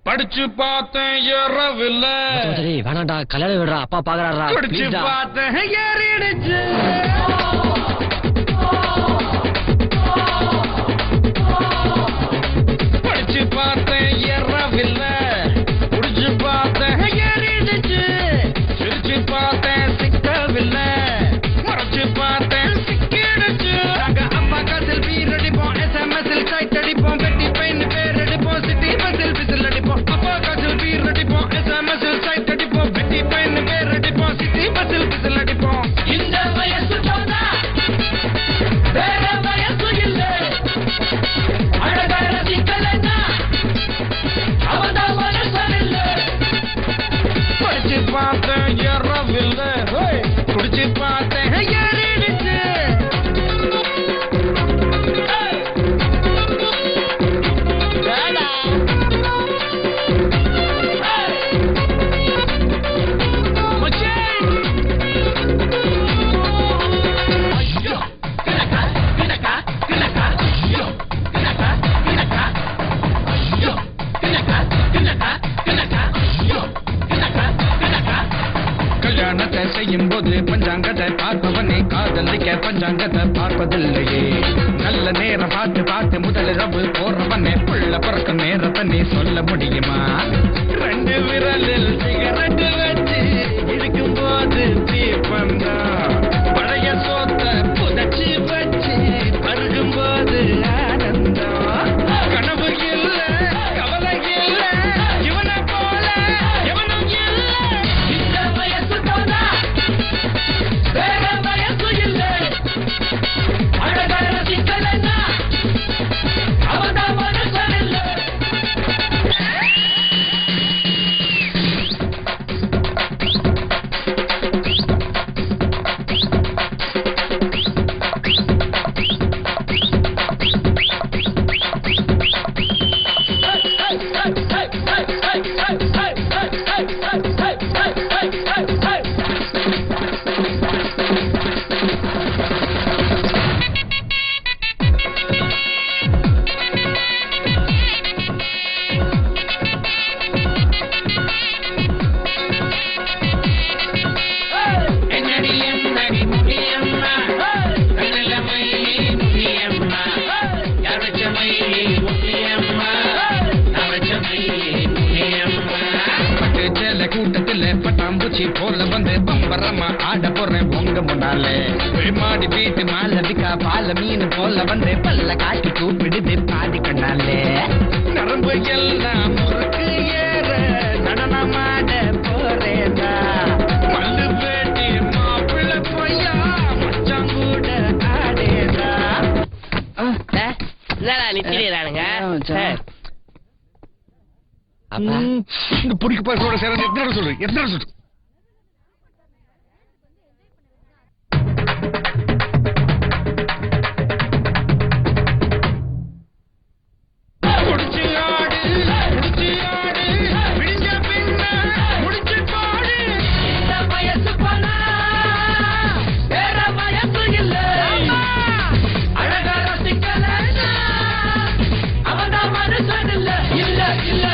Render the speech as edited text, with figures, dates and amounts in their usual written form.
படிச்சு பார்த்தேன் ஏறவில்ல. வேணாண்டா கல்யாணம் விடுறா, அப்பா பாக்குறாரா. படிச்சு பார்த்தேன் ஏறிடுச்சு. படிச்சு பார்த்தேன் ஏறவில்ல. குடிச்சு பார்த்தேன் ஏறிடுச்சு. சிரிச்சு பார்த்தேன் சிக்கவில்லை. மறைச்சு பார்த்தேன் சிக்கிடுச்சு. நாங்க அப்பா காசில் பீர் அடிப்போம், SMS சைட் அடிப்போம், பெட்டி பெயின் பேர் அடிப்போம், சிட்டி பஸ்ஸில் விசில் அடிப்போம். அப்பா காசில் பீர் அடிப்போம், SMS சைட் அடிப்போம், பெட்டி பெயின் பேர் அடிப்போம், சிட்டி பஸ்ஸில் விசில் அடிப்போம். இந்த வயசு போனா வேற வயசு இல்லை. அழகார சிக்கலன்னா அவதான் மனுஷன் இல்லை. படிச்சு பார்த்தேன் ஏறவில்லை. குடிச்சு பார்த்தேன் ஏறிடுச்சு. கல்யாணத்தை செய்யும் போது பஞ்சாங்கத்தை பார்ப்பவனே காதலிக்க பஞ்சாங்கத்தை பார்ப்பதில்லையே. நல்ல நேரம் பார்த்து பார்த்து முதலிரவு போறவனே புள்ள பிறக்கும் நேரத்தை நீ சொல்ல முடியுமா? 2 விரலில் சிகரெட்டு வச்சு இருக்கும் போது தீபந்தா. பழைய சோத்த புதைச்சி வச்சு பருகும் போது ஆனந்தம். கனவு இல்ல கவலை இல்ல இவனை போல எவனும் இல்ல. இந்த வயசு போனா வேற வயசு இல்லை. அழகார சிக்கலன்னா அவதான் மனுஷன் இல்லை. கூட்டத்தில் பட்டாம்பூச்சி போல வந்து பம்பரமா ஆட போறேன் உங்க முன்னாலே. மாடி வீட்டு மாலவிக்கா பால மீன் போல வந்து பல்ல காட்டி கூப்பிடுது பாதி கண்ணாலே. நரம்பு எல்லாம் முறுக்கு ஏற நடனமாட போறேதா. மல்லு பேட்டி மாப்பிள்ள பொய்யா மச்சான் கூட ஆடேதா. நித்திரானுங்க இந்த பொடிக்கு பாசோட சேர எத்தனை சொல்றேன் எத்தனை சொல்றேன். இல்ல